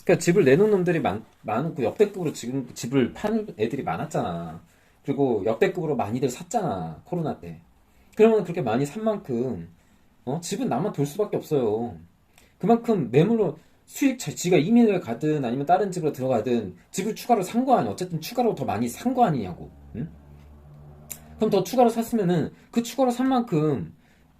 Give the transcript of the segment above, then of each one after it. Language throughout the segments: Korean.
그러니까 집을 내놓은 놈들이 많고 역대급으로 지금 집을 파는 애들이 많았잖아. 그리고 역대급으로 많이들 샀잖아. 코로나 때. 그러면 그렇게 많이 산 만큼 집은 나만 돌 수밖에 없어요. 그만큼 매물로 지가 이민을 가든 아니면 다른 집으로 들어가든 집을 추가로 산 거 아니야. 어쨌든 추가로 더 많이 산 거 아니냐고. 응? 그럼 더 추가로 샀으면은 그 추가로 산 만큼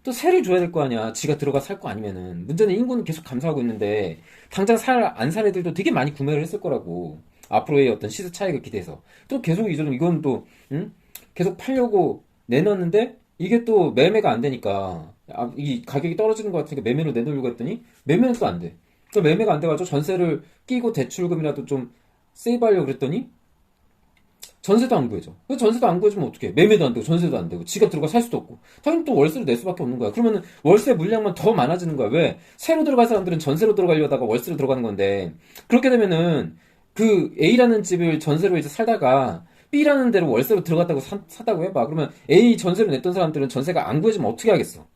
또 세를 줘야 될 거 아니야. 지가 들어가 살 거 아니면은. 문제는 인구는 계속 감소하고 있는데 당장 안 살 애들도 되게 많이 구매를 했을 거라고. 앞으로의 어떤 시세 차익을 기대해서. 또 계속 이건 또 응? 계속 팔려고 내놨는데 이게 또 매매가 안 되니까 이 가격이 떨어지는 것 같으니까 매매로 내놓으려고 했더니 매매는 또 안 돼. 또 매매가 안 돼가지고 전세를 끼고 대출금이라도 좀 세이브하려고 그랬더니 전세도 안 구해져. 전세도 안 구해주면 어떡해. 매매도 안 되고 전세도 안 되고 지가 들어가 살 수도 없고. 당연히 또 월세를 낼 수밖에 없는 거야. 그러면은 월세 물량만 더 많아지는 거야. 왜? 새로 들어갈 사람들은 전세로 들어가려다가 월세로 들어가는 건데 그렇게 되면은 그 A라는 집을 전세로 이제 살다가 B라는 데로 월세로 들어갔다고 사다고 해봐. 그러면 A 전세로 냈던 사람들은 전세가 안 구해지면 어떻게 하겠어?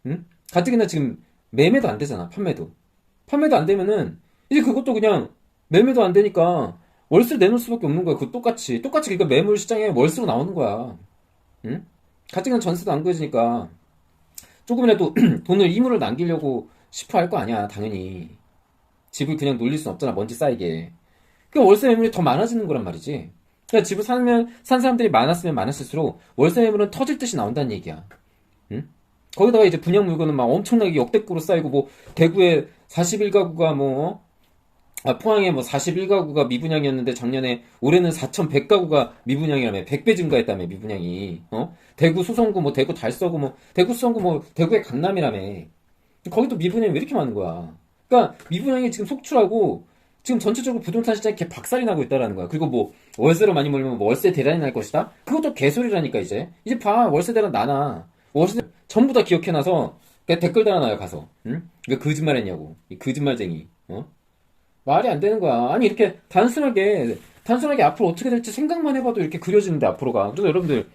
응? 가뜩이나 지금 매매도 안 되잖아. 판매도 안 되면은 이제 그것도 그냥 매매도 안 되니까 월세를 내놓을 수밖에 없는 거야. 그 똑같이 그러니까 매물 시장에 월세로 나오는 거야. 응? 가뜩이나 전세도 안 구해지니까 조금이라도 돈을 이물을 남기려고 싶어 할 거 아니야. 당연히 집을 그냥 놀릴 순 없잖아. 먼지 쌓이게. 그 월세 매물이 더 많아지는 거란 말이지. 그러니까 집을 산 사람들이 많았으면 많았을수록 월세 매물은 터질 듯이 나온다는 얘기야. 응? 거기다가 이제 분양 물건은 막 엄청나게 역대급으로 쌓이고 뭐 대구에 41가구가 뭐 포항에 뭐 41가구가 미분양이었는데 작년에 올해는 4,100가구가 미분양이라며 100배 증가했다며 미분양이 대구 수성구 뭐 대구 달서구 뭐 대구 수성구 뭐 대구의 강남이라며 거기도 미분양이 왜 이렇게 많은 거야. 그러니까 미분양이 지금 속출하고 지금 전체적으로 부동산 시장이 개 박살이 나고 있다라는 거야. 그리고 뭐 월세로 많이 몰면 뭐 월세 대란이 날 것이다. 그것도 개소리라니까. 이제 봐, 월세 대란 나나 월세 전부 다 기억해놔서 그냥 댓글 달아놔요 가서. 응? 왜 거짓말했냐고 이 거짓말쟁이. 말이 안 되는 거야. 아니 이렇게 단순하게 앞으로 어떻게 될지 생각만 해봐도 이렇게 그려지는데 앞으로가. 그래서 여러분들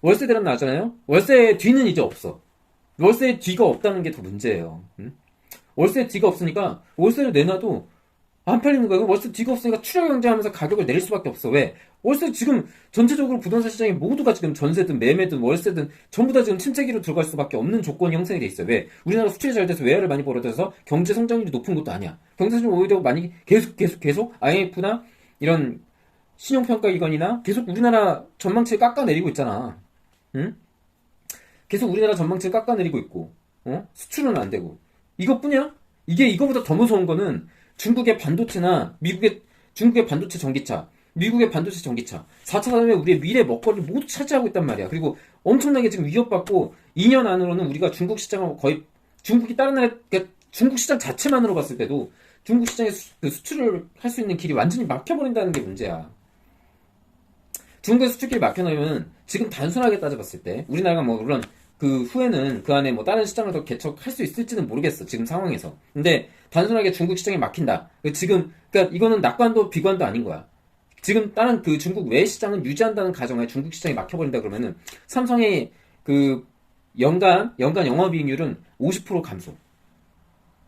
월세 대란 나잖아요. 월세 뒤는 이제 없어. 월세 뒤가 없다는 게 더 문제예요. 응? 월세 뒤가 없으니까 월세를 내놔도 안 팔리는 거야. 월세 뒤가 없으니까 추려 경쟁하면서 가격을 내릴 수밖에 없어. 왜? 월세 지금 전체적으로 부동산 시장이 모두가 지금 전세든 매매든 월세든 전부 다 지금 침체기로 들어갈 수밖에 없는 조건이 형성이 돼 있어. 왜? 우리나라 수출이 잘 돼서 외화를 많이 벌어들여서 경제 성장률이 높은 것도 아니야. 경제 성장 오히려 많이 계속 IMF나 이런 신용평가기관이나 계속 우리나라 전망치를 깎아내리고 있잖아. 응? 계속 우리나라 전망치를 깎아내리고 있고, 수출은 안 되고. 이것뿐이야? 이거보다 더 무서운 거는 중국의 반도체나 중국의 반도체 전기차, 미국의 반도체 전기차, 4차 산업에 우리의 미래 먹거리를 모두 차지하고 있단 말이야. 그리고 엄청나게 지금 위협받고 2년 안으로는 우리가 중국 시장하고 거의 중국이 다른 나라, 그러니까 중국 시장 자체만으로 봤을 때도 중국 시장에 그 수출을 할 수 있는 길이 완전히 막혀버린다는 게 문제야. 중국의 수출길이 막혀놓으면 지금 단순하게 따져봤을 때 우리나라가 뭐 물론 그 후에는 그 안에 뭐 다른 시장을 더 개척할 수 있을지는 모르겠어. 지금 상황에서. 근데 단순하게 중국 시장이 막힌다. 지금 그러니까 이거는 낙관도 비관도 아닌 거야. 지금 다른 그 중국 외 시장은 유지한다는 가정하에 중국 시장이 막혀버린다 그러면은 삼성의 그 연간 영업이익률은 50% 감소.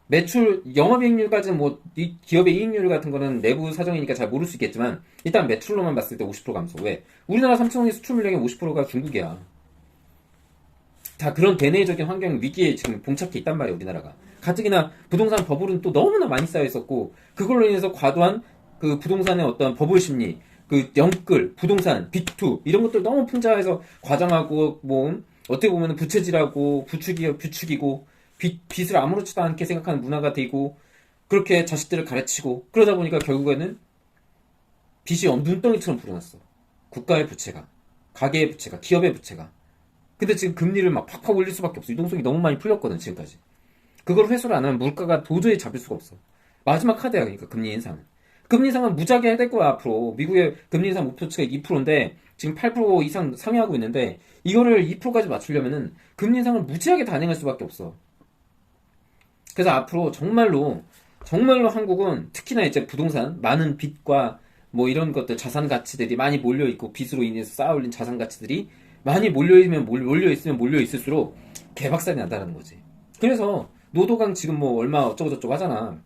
매출 영업이익률까지는 뭐 이 기업의 이익률 같은 거는 내부 사정이니까 잘 모를 수 있겠지만 일단 매출로만 봤을 때 50% 감소. 왜? 우리나라 삼성의 수출 물량의 50%가 중국이야. 다 그런 대내적인 환경 위기에 지금 봉착해 있단 말이야 우리나라가. 가뜩이나 부동산 버블은 또 너무나 많이 쌓여 있었고 그걸로 인해서 과도한 그 부동산의 어떤 버블 심리, 그 영끌, 부동산, 비투 이런 것들 너무 풍자해서 과장하고 뭐 어떻게 보면 부채질하고 부추기고 빚을 아무렇지도 않게 생각하는 문화가 되고 그렇게 자식들을 가르치고 그러다 보니까 결국에는 빚이 눈덩이처럼 불어났어. 국가의 부채가, 가계의 부채가, 기업의 부채가. 근데 지금 금리를 막 팍팍 올릴 수밖에 없어. 유동성이 너무 많이 풀렸거든 지금까지. 그걸 회수를 안 하면 물가가 도저히 잡을 수가 없어. 마지막 카드야 그러니까 금리 인상은. 금리 인상은 무지하게 해야 될 거야 앞으로. 미국의 금리 인상 목표치가 2%인데 지금 8% 이상 상회하고 있는데 이거를 2%까지 맞추려면은 금리 인상을 무지하게 단행할 수밖에 없어. 그래서 앞으로 정말로 한국은 특히나 이제 부동산 많은 빚과 뭐 이런 것들 자산 가치들이 많이 몰려 있고 빚으로 인해서 쌓아올린 자산 가치들이 많이 몰려 있으면 몰려 있을수록 개박살이 난다는 거지. 그래서 노도강 지금 뭐 얼마 어쩌고 저쩌고 하잖아.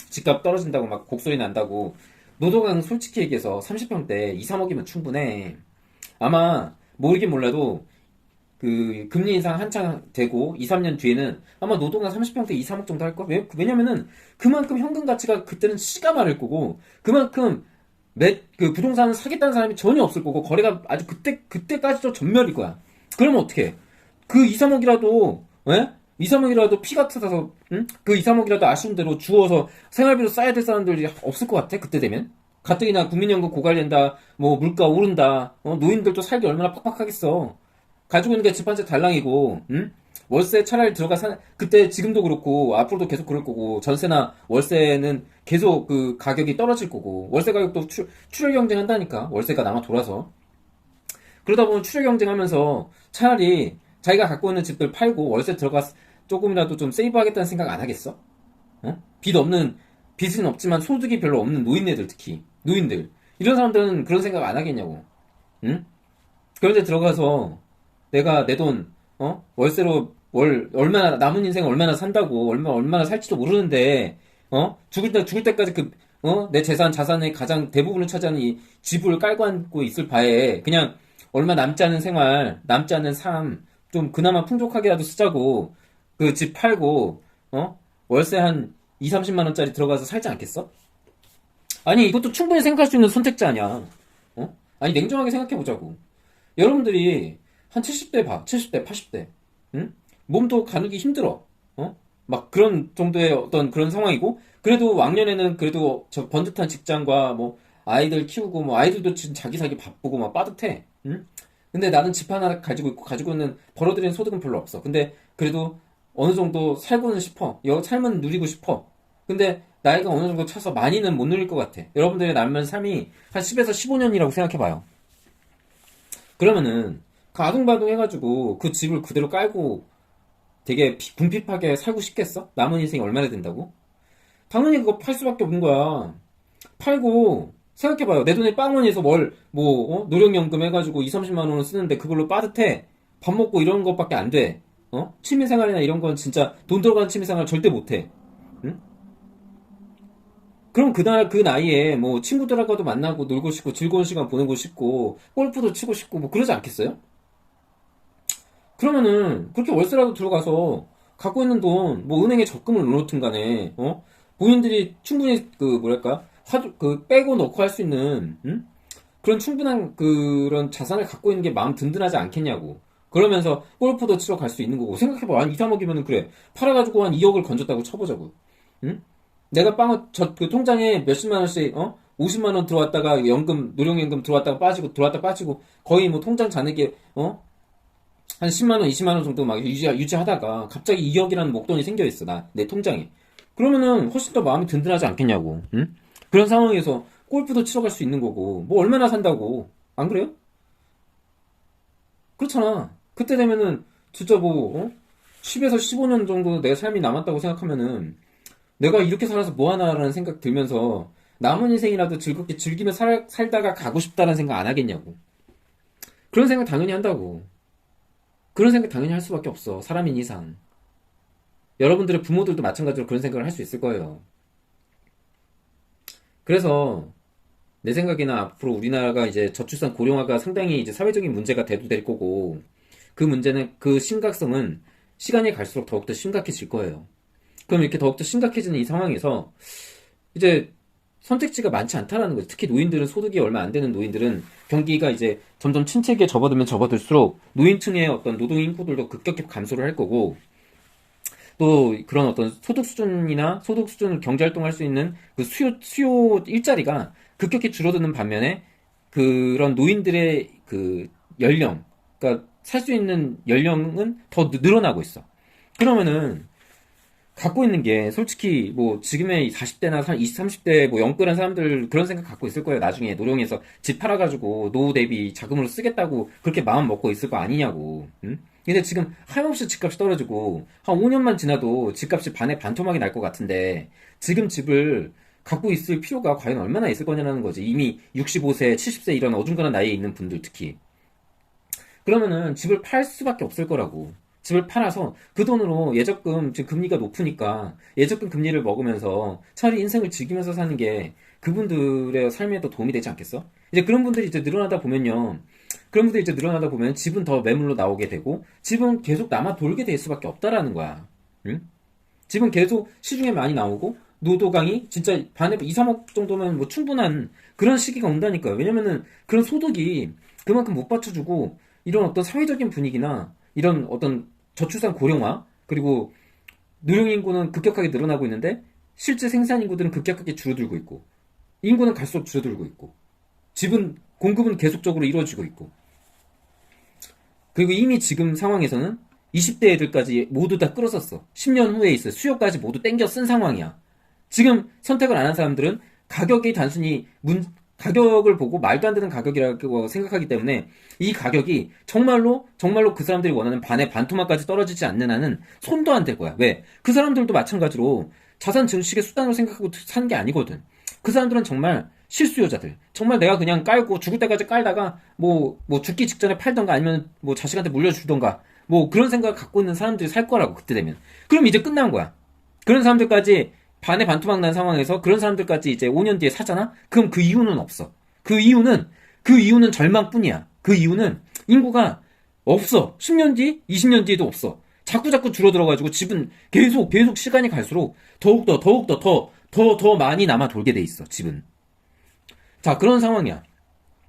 집값 떨어진다고 막 곡소리 난다고. 노동은 솔직히 얘기해서 30평대 2, 3억이면 충분해. 아마 모르긴 몰라도 그 금리 인상 한창 되고 2, 3년 뒤에는 아마 노동은 30평대 2, 3억 정도 할 걸. 왜냐면은 그만큼 현금 가치가 그때는 씨가 마를 거고 그만큼 그 부동산을 사겠다는 사람이 전혀 없을 거고 거래가 아주 그때까지도 전멸일 거야. 그러면 어떻게? 그 2, 3억이라도, 예? 2, 3억이라도 피 같아서, 응? 그 2, 3억이라도 아쉬운 대로 주워서 생활비로 쌓아야 될 사람들이 없을 것 같아, 그때 되면? 가뜩이나 국민연금 고갈된다, 뭐, 물가 오른다, 노인들도 살기 얼마나 팍팍하겠어. 가지고 있는 게 집 한 채 달랑이고, 응? 월세 차라리 그때 지금도 그렇고, 앞으로도 계속 그럴 거고, 전세나 월세는 계속 그 가격이 떨어질 거고, 월세 가격도 출혈 경쟁한다니까, 월세가 남아 돌아서. 그러다 보면 추적 경쟁하면서 차라리 자기가 갖고 있는 집들 팔고 월세 들어가 조금이라도 좀 세이브하겠다는 생각 안 하겠어? 어? 빚은 없지만 소득이 별로 없는 노인네들 특히 노인들 이런 사람들은 그런 생각 안 하겠냐고. 응? 그런데 들어가서 내가 내 돈 월세로 월 얼마나 남은 인생 얼마나 산다고 얼마나 살지도 모르는데 죽을 때까지 내 자산의 가장 대부분을 차지하는 이 집을 깔고 앉고 있을 바에 그냥 얼마 남지 않은 생활, 남지 않은 삶, 좀 그나마 풍족하게라도 쓰자고 그 집 팔고 월세 한 2, 30만 원짜리 들어가서 살지 않겠어? 아니 이것도 충분히 생각할 수 있는 선택지 아니야. 아니 냉정하게 생각해 보자고. 여러분들이 한 70대 봐, 70대, 80대, 응? 몸도 가누기 힘들어. 막 그런 정도의 어떤 그런 상황이고 그래도 왕년에는 그래도 저 번듯한 직장과 뭐 아이들 키우고 뭐 아이들도 지금 자기 살기 바쁘고 막 빠듯해. 응? 근데 나는 집 하나 가지고 있고 가지고 있는 벌어들이는 소득은 별로 없어. 근데 그래도 어느 정도 살고는 싶어. 삶은 누리고 싶어. 근데 나이가 어느 정도 차서 많이는 못 누릴 것 같아. 여러분들의 남은 삶이 한 10에서 15년이라고 생각해봐요. 그러면은 그 아둥바둥 해가지고 그 집을 그대로 깔고 되게 궁핍하게 살고 싶겠어? 남은 인생이 얼마나 된다고? 당연히 그거 팔 수밖에 없는 거야. 팔고 생각해봐요. 내 돈에 빵원에서 노령연금 해가지고 2, 30만 원을 쓰는데 그걸로 빠듯해. 밥 먹고 이런 것밖에 안 돼. 취미생활이나 이런 건 진짜 돈 들어가는 취미생활 절대 못해. 응? 그럼 그날 그 나이에 뭐 친구들하고도 만나고 놀고 싶고 즐거운 시간 보내고 싶고 골프도 치고 싶고 뭐 그러지 않겠어요? 그러면은 그렇게 월세라도 들어가서 갖고 있는 돈 뭐 은행에 적금을 넣어놓든 간에 본인들이 충분히 그 뭐랄까 그 빼고 넣고 할 수 있는 그런 충분한 그런 자산을 갖고 있는 게 마음 든든하지 않겠냐고. 그러면서 골프도 치러 갈 수 있는 거고 생각해봐. 한 2, 3억이면은 그래 팔아가지고 한 2억을 건졌다고 쳐보자고. 응? 내가 그 통장에 몇십만 원씩 50만 원 들어왔다가 노령연금 들어왔다가 빠지고 거의 뭐 통장 잔액에 한 10만 원, 20만 원 정도 막 유지하다가 갑자기 2억이라는 목돈이 생겨 있어. 내 통장에. 그러면은 훨씬 더 마음이 든든하지 않겠냐고. 응? 그런 상황에서 골프도 치러 갈 수 있는 거고. 뭐 얼마나 산다고. 안 그래요? 그렇잖아. 그때 되면은 진짜 10에서 15년 정도 내 삶이 남았다고 생각하면은 내가 이렇게 살아서 뭐 하나라는 생각 들면서 남은 인생이라도 즐겁게 즐기며 살다가 가고 싶다는 생각 안 하겠냐고. 그런 생각 당연히 한다고. 그런 생각 당연히 할 수밖에 없어. 사람인 이상. 여러분들의 부모들도 마찬가지로 그런 생각을 할 수 있을 거예요. 그래서 내 생각에는 앞으로 우리나라가 이제 저출산 고령화가 상당히 이제 사회적인 문제가 돼도 될 거고 그 문제는 그 심각성은 시간이 갈수록 더욱더 심각해질 거예요. 그럼 이렇게 더욱더 심각해지는 이 상황에서 이제 선택지가 많지 않다라는 거죠. 특히 노인들은 소득이 얼마 안 되는 노인들은 경기가 이제 점점 침체기에 접어들면 접어들수록 노인층의 어떤 노동 인구들도 급격히 감소를 할 거고 또 그런 어떤 소득 수준을 경제활동할 수 있는 그 수요 일자리가 급격히 줄어드는 반면에 그런 노인들의 그 연령, 그러니까 살 수 있는 연령은 더 늘어나고 있어. 그러면은 갖고 있는 게 솔직히 뭐 지금의 40대나 20, 30대 뭐 영끌한 사람들 그런 생각 갖고 있을 거예요. 나중에 노령에서 집 팔아가지고 노후 대비 자금으로 쓰겠다고 그렇게 마음 먹고 있을 거 아니냐고. 응? 근데 지금 하염없이 집값이 떨어지고 한 5년만 지나도 집값이 반에 반토막이 날 것 같은데 지금 집을 갖고 있을 필요가 과연 얼마나 있을 거냐는 거지. 이미 65세, 70세 이런 어중간한 나이에 있는 분들 특히. 그러면은 집을 팔 수밖에 없을 거라고. 집을 팔아서 그 돈으로 예적금, 지금 금리가 높으니까 예적금 금리를 먹으면서 차라리 인생을 즐기면서 사는 게 그분들의 삶에도 도움이 되지 않겠어? 이제 그런 분들이 이제 늘어나다 보면요. 그런 분들이 이제 늘어나다 보면 집은 더 매물로 나오게 되고 집은 계속 남아 돌게 될 수밖에 없다라는 거야. 응? 집은 계속 시중에 많이 나오고 노도강이 진짜 반에 2, 3억 정도면 뭐 충분한 그런 시기가 온다니까요. 왜냐면은 그런 소득이 그만큼 못 받쳐주고 이런 어떤 사회적인 분위기나 이런 어떤 저출산 고령화 그리고 노령 인구는 급격하게 늘어나고 있는데 실제 생산 인구들은 급격하게 줄어들고 있고 인구는 갈수록 줄어들고 있고 집은 공급은 계속적으로 이루어지고 있고 그리고 이미 지금 상황에서는 20대 애들까지 모두 다 끌어섰어. 10년 후에 있어. 수요까지 모두 땡겨 쓴 상황이야. 지금 선택을 안 한 사람들은 가격이 단순히 가격을 보고 말도 안 되는 가격이라고 생각하기 때문에 이 가격이 정말로 그 사람들이 원하는 반의 반토막까지 떨어지지 않는 한은 손도 안 댈 거야. 왜? 그 사람들도 마찬가지로 자산 증식의 수단으로 생각하고 사는 게 아니거든. 그 사람들은 정말 실수요자들. 정말 내가 그냥 깔고 죽을 때까지 깔다가 뭐 죽기 직전에 팔던가 아니면 뭐 자식한테 물려주던가 뭐 그런 생각을 갖고 있는 사람들이 살 거라고 그때 되면. 그럼 이제 끝난 거야. 그런 사람들까지 반의 반토막 난 상황에서 그런 사람들까지 이제 5년 뒤에 사잖아? 그럼 그 이유는 없어. 그 이유는 절망뿐이야. 그 이유는 인구가 없어. 10년 뒤, 20년 뒤에도 없어. 자꾸 줄어들어가지고 집은 계속 시간이 갈수록 더욱더 많이 남아 돌게 돼 있어, 집은. 자, 그런 상황이야.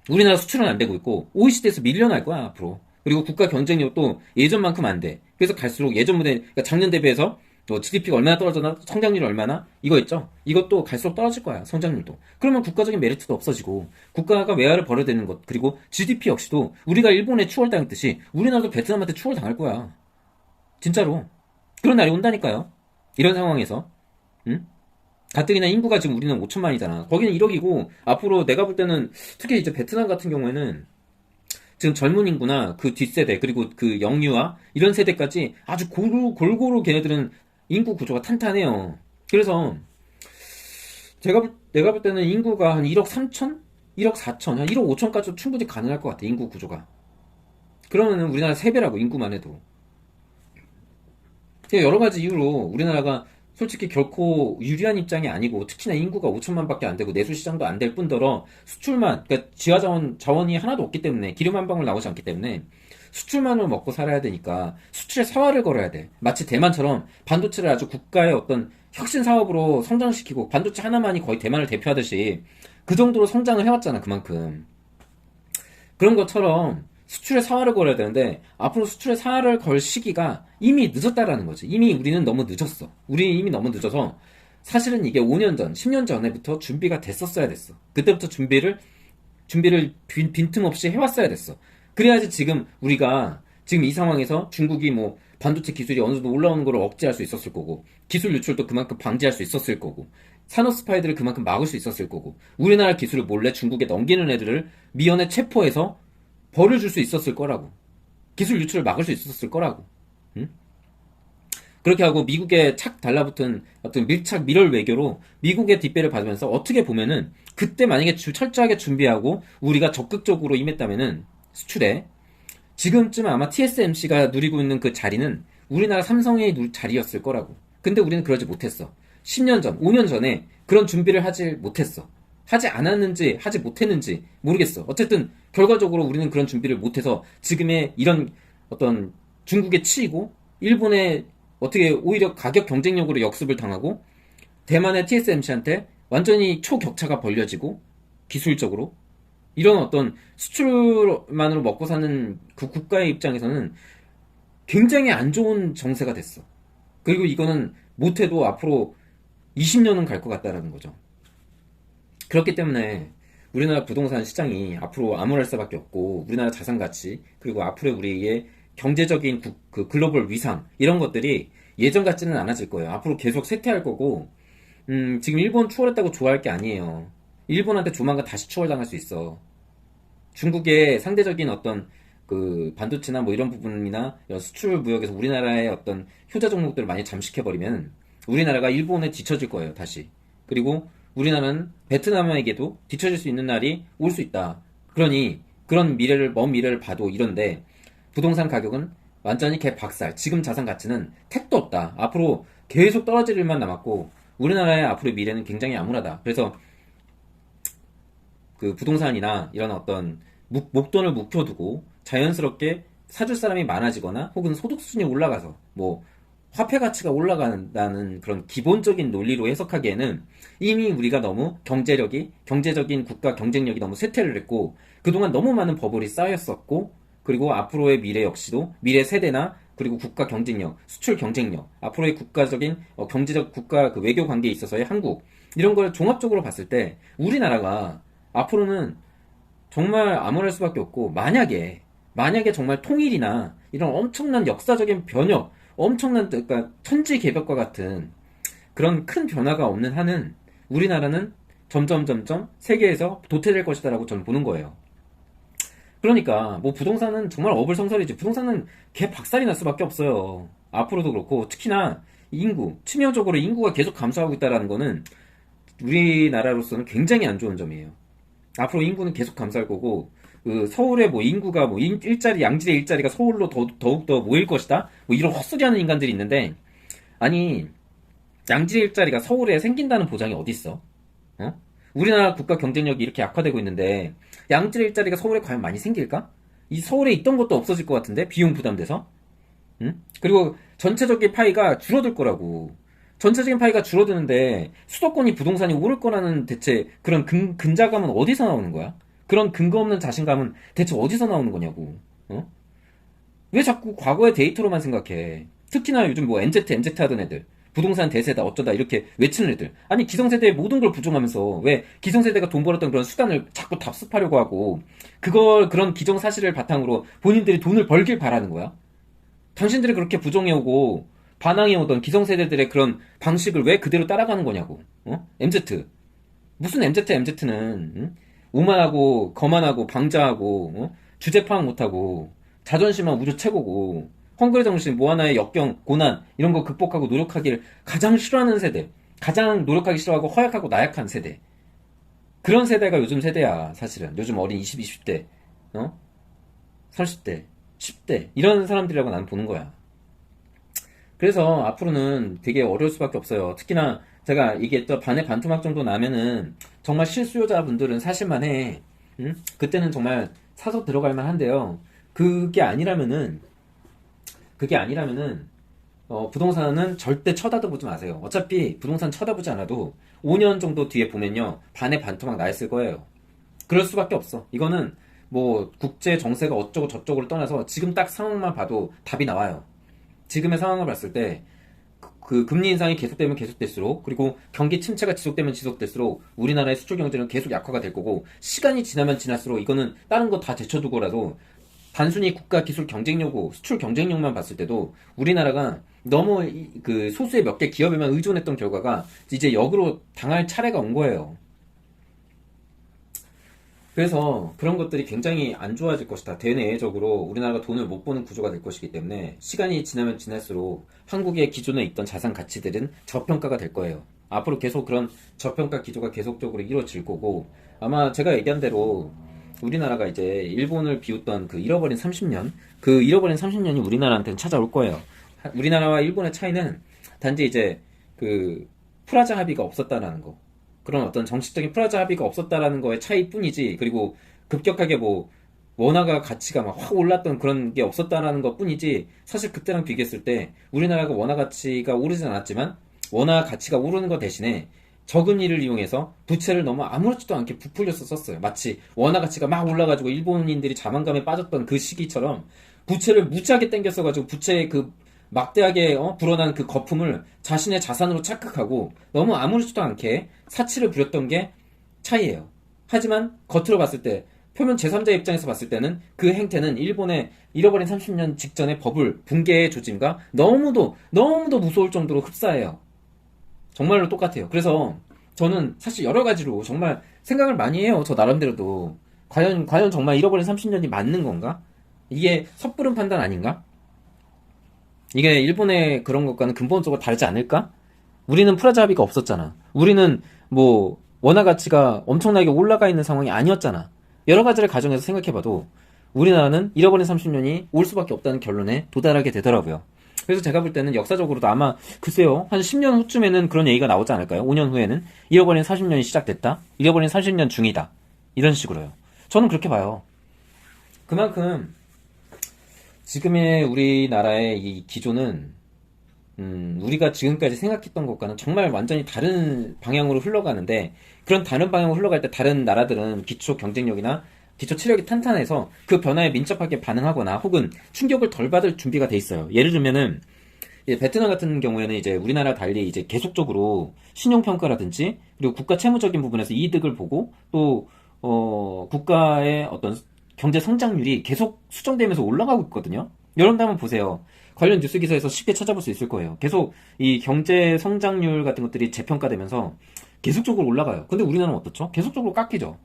우리나라 수출은 안 되고 있고, OECD에서 밀려날 거야, 앞으로. 그리고 국가 경쟁력도 예전만큼 안 돼. 그래서 갈수록 예전보다, 그러니까 작년 대비해서 GDP가 얼마나 떨어졌나, 성장률이 얼마나, 이거 있죠? 이것도 갈수록 떨어질 거야, 성장률도. 그러면 국가적인 메리트도 없어지고, 국가가 외화를 벌어야 되는 것, 그리고 GDP 역시도 우리가 일본에 추월당했듯이, 우리나라도 베트남한테 추월당할 거야. 진짜로. 그런 날이 온다니까요. 이런 상황에서. 응? 가뜩이나 인구가 지금 우리는 5천만이잖아. 거기는 1억이고, 앞으로 내가 볼 때는, 특히 이제 베트남 같은 경우에는, 지금 젊은 인구나 그 뒷세대, 그리고 그 영유아, 이런 세대까지 아주 골고루 걔네들은 인구 구조가 탄탄해요. 그래서, 내가 볼 때는 인구가 한 1억 3천? 1억 4천? 한 1억 5천까지도 충분히 가능할 것 같아, 인구 구조가. 그러면은 우리나라 3배라고, 인구만 해도. 여러 가지 이유로 우리나라가 솔직히 결코 유리한 입장이 아니고 특히나 인구가 5천만밖에 안 되고 내수 시장도 안 될 뿐더러 수출만 그러니까 지하 자원이 하나도 없기 때문에 기름 한 방울 나오지 않기 때문에 수출만으로 먹고 살아야 되니까 수출에 사활을 걸어야 돼. 마치 대만처럼 반도체를 아주 국가의 어떤 혁신 사업으로 성장시키고 반도체 하나만이 거의 대만을 대표하듯이 그 정도로 성장을 해왔잖아, 그만큼. 그런 것처럼 수출에 사활을 걸어야 되는데 앞으로 수출에 사활을 걸 시기가 이미 늦었다라는 거지. 이미 우리는 너무 늦었어. 우리 이미 너무 늦어서 사실은 이게 5년 전, 10년 전에부터 준비가 됐었어야 됐어. 그때부터 준비를 빈틈없이 해왔어야 됐어. 그래야지 지금 우리가 지금 이 상황에서 중국이 뭐 반도체 기술이 어느 정도 올라오는 걸 억제할 수 있었을 거고 기술 유출도 그만큼 방지할 수 있었을 거고 산업 스파이들을 그만큼 막을 수 있었을 거고 우리나라 기술을 몰래 중국에 넘기는 애들을 미연에 체포해서 벌을 줄 수 있었을 거라고. 기술 유출을 막을 수 있었을 거라고. 응? 그렇게 하고 미국에 착 달라붙은 어떤 밀착 밀월 외교로 미국의 뒷배를 받으면서 어떻게 보면은 그때 만약에 철저하게 준비하고 우리가 적극적으로 임했다면은 수출에 지금쯤 아마 TSMC가 누리고 있는 그 자리는 우리나라 삼성의 자리였을 거라고. 근데 우리는 그러지 못했어. 10년 전, 5년 전에 그런 준비를 하지 못했어. 하지 않았는지 하지 못했는지 모르겠어. 어쨌든 결과적으로 우리는 그런 준비를 못해서 지금의 이런 어떤 중국에 치이고 일본의 어떻게 오히려 가격 경쟁력으로 역습을 당하고 대만의 TSMC한테 완전히 초격차가 벌려지고 기술적으로 이런 어떤 수출만으로 먹고 사는 그 국가의 입장에서는 굉장히 안 좋은 정세가 됐어. 그리고 이거는 못해도 앞으로 20년은 갈 것 같다라는 거죠. 그렇기 때문에 우리나라 부동산 시장이 앞으로 암울할 수밖에 없고 우리나라 자산 가치 그리고 앞으로 우리의 경제적인 그 글로벌 위상 이런 것들이 예전 같지는 않아질 거예요. 앞으로 계속 쇠퇴할 거고 지금 일본 추월했다고 좋아할 게 아니에요. 일본한테 조만간 다시 추월당할 수 있어. 중국의 상대적인 어떤 그 반도체나 뭐 이런 부분이나 이런 수출 무역에서 우리나라의 어떤 효자 종목들을 많이 잠식해버리면 우리나라가 일본에 뒤처질 거예요, 다시. 그리고 우리나라는 베트남에게도 뒤처질 수 있는 날이 올 수 있다. 그러니 그런 먼 미래를 봐도 이런데 부동산 가격은 완전히 개박살. 지금 자산 가치는 택도 없다. 앞으로 계속 떨어질 일만 남았고 우리나라의 앞으로의 미래는 굉장히 암울하다. 그래서 그 부동산이나 이런 어떤 목돈을 묵혀두고 자연스럽게 사줄 사람이 많아지거나 혹은 소득 수준이 올라가서 뭐 화폐 가치가 올라간다는 그런 기본적인 논리로 해석하기에는 이미 우리가 너무 경제적인 국가 경쟁력이 너무 쇠퇴를 했고 그동안 너무 많은 버블이 쌓였었고 그리고 앞으로의 미래 역시도 미래 세대나 그리고 국가 경쟁력, 수출 경쟁력, 앞으로의 국가적인 경제적 국가 그 외교 관계에 있어서의 한국 이런 걸 종합적으로 봤을 때 우리나라가 앞으로는 정말 암울할 수밖에 없고 만약에 정말 통일이나 이런 엄청난 역사적인 변혁, 엄청난 그러니까 천지개벽과 같은 그런 큰 변화가 없는 한은 우리나라는 점점 세계에서 도태될 것이다라고 저는 보는 거예요. 그러니까 뭐 부동산은 정말 어불성설이지. 부동산은 개 박살이 날 수밖에 없어요. 앞으로도 그렇고 특히나 치명적으로 인구가 계속 감소하고 있다는 거는 우리나라로서는 굉장히 안 좋은 점이에요. 앞으로 인구는 계속 감소할 거고 그 서울의 뭐 인구가 뭐 양질의 일자리가 서울로 더욱더 모일 것이다 뭐 이런 헛소리하는 인간들이 있는데 아니 양질의 일자리가 서울에 생긴다는 보장이 어디 있어? 어? 우리나라 국가 경쟁력이 이렇게 약화되고 있는데 양질의 일자리가 서울에 과연 많이 생길까? 이 서울에 있던 것도 없어질 것 같은데 비용 부담돼서 응? 그리고 전체적인 파이가 줄어들 거라고. 전체적인 파이가 줄어드는데 수도권이 부동산이 오를 거라는 대체 그런 근자감은 어디서 나오는 거야? 그런 근거 없는 자신감은 대체 어디서 나오는 거냐고. 어? 왜 자꾸 과거의 데이터로만 생각해? 특히나 요즘 뭐 MZ 하던 애들. 부동산 대세다 어쩌다 이렇게 외치는 애들. 아니 기성세대의 모든 걸 부정하면서 왜 기성세대가 돈 벌었던 그런 수단을 자꾸 답습하려고 하고 그런 기정사실을 바탕으로 본인들이 돈을 벌길 바라는 거야? 당신들이 그렇게 부정해오고 반항해오던 기성세대들의 그런 방식을 왜 그대로 따라가는 거냐고. MZ. 무슨 MZ는 응? 오만하고 거만하고 방자하고 주제 파악 못하고 자존심만 우주 최고고 헝그리 정신 뭐 하나의 역경 고난 이런 거 극복하고 노력하기를 가장 싫어하는 세대, 가장 노력하기 싫어하고 허약하고 나약한 세대, 그런 세대가 요즘 세대야. 사실은 요즘 어린 20대 30대 10대 이런 사람들이라고 나는 보는 거야. 그래서 앞으로는 되게 어려울 수밖에 없어요. 특히나 제가 얘기했던 반의 반토막 정도 나면은 정말 실수요자분들은 사실만 해. 응? 그때는 정말 사서 들어갈 만한데요. 그게 아니라면은 부동산은 절대 쳐다도 보지 마세요. 어차피 부동산 쳐다보지 않아도 5년 정도 뒤에 보면요 반의 반토막 나 있을 거예요. 그럴 수밖에 없어. 이거는 뭐 국제 정세가 어쩌고 저쩌고를 떠나서 지금 딱 상황만 봐도 답이 나와요. 지금의 상황을 봤을 때 그 금리 인상이 계속되면 계속될수록 그리고 경기 침체가 지속되면 지속될수록 우리나라의 수출 경제는 계속 약화가 될 거고 시간이 지나면 지날수록 이거는 다른 거 다 제쳐두고라도 단순히 국가 기술 경쟁력, 수출 경쟁력만 봤을 때도 우리나라가 너무 그 소수의 몇 개 기업에만 의존했던 결과가 이제 역으로 당할 차례가 온 거예요. 그래서 그런 것들이 굉장히 안 좋아질 것이다. 대내적으로 우리나라가 돈을 못 버는 구조가 될 것이기 때문에 시간이 지나면 지날수록 한국의 기존에 있던 자산 가치들은 저평가가 될 거예요. 앞으로 계속 그런 저평가 기조가 계속적으로 이루어질 거고 아마 제가 얘기한 대로 우리나라가 이제 일본을 비웃던 그 잃어버린 30년 그 잃어버린 30년이 우리나라한테는 찾아올 거예요. 우리나라와 일본의 차이는 단지 이제 그 프라자 합의가 없었다라는 거 그런 어떤 정치적인 프라자 합의가 없었다라는 거의 차이뿐이지 그리고 급격하게 뭐 원화가 가치가 막 확 올랐던 그런 게 없었다라는 것 뿐이지 사실 그때랑 비교했을 때 우리나라가 원화 가치가 오르진 않았지만 원화 가치가 오르는 것 대신에 저금리를 이용해서 부채를 너무 아무렇지도 않게 부풀려서 썼어요. 마치 원화 가치가 막 올라가지고 일본인들이 자만감에 빠졌던 그 시기처럼 부채를 무지하게 땡겼어가지고 부채의 그 막대하게 불어난 그 거품을 자신의 자산으로 착각하고 너무 아무렇지도 않게 사치를 부렸던 게 차이예요. 하지만 겉으로 봤을 때 표면 제3자 입장에서 봤을 때는 그 행태는 일본의 잃어버린 30년 직전의 버블 붕괴의 조짐과 너무도 무서울 정도로 흡사해요. 정말로 똑같아요. 그래서 저는 사실 여러 가지로 정말 생각을 많이 해요. 저 나름대로도 과연 정말 잃어버린 30년이 맞는 건가? 이게 섣부른 판단 아닌가? 이게 일본의 그런 것과는 근본적으로 다르지 않을까? 우리는 프라자 합의가 없었잖아. 우리는 원화 가치가 엄청나게 올라가 있는 상황이 아니었잖아. 여러 가지를 가정해서 생각해봐도 우리나라는 잃어버린 30년이 올 수밖에 없다는 결론에 도달하게 되더라고요. 그래서 제가 볼 때는 역사적으로도 아마 글쎄요 한 10년 후쯤에는 그런 얘기가 나오지 않을까요? 5년 후에는 잃어버린 40년이 시작됐다. 잃어버린 40년 중이다. 이런 식으로요. 저는 그렇게 봐요. 그만큼 지금의 우리나라의 이 기조는 우리가 지금까지 생각했던 것과는 정말 완전히 다른 방향으로 흘러가는데 그런 다른 방향으로 흘러갈 때 다른 나라들은 기초 경쟁력이나 기초 체력이 탄탄해서 그 변화에 민첩하게 반응하거나 혹은 충격을 덜 받을 준비가 돼 있어요. 예를 들면은 이제 베트남 같은 경우에는 이제 우리나라 달리 이제 계속적으로 신용평가라든지 그리고 국가 채무적인 부분에서 이득을 보고 또 국가의 어떤 경제 성장률이 계속 수정되면서 올라가고 있거든요. 여러분들 한번 보세요. 관련 뉴스 기사에서 쉽게 찾아볼 수 있을 거예요. 계속 이 경제 성장률 같은 것들이 재평가되면서 계속적으로 올라가요. 근데 우리나라는 어떻죠? 계속적으로 깎이죠.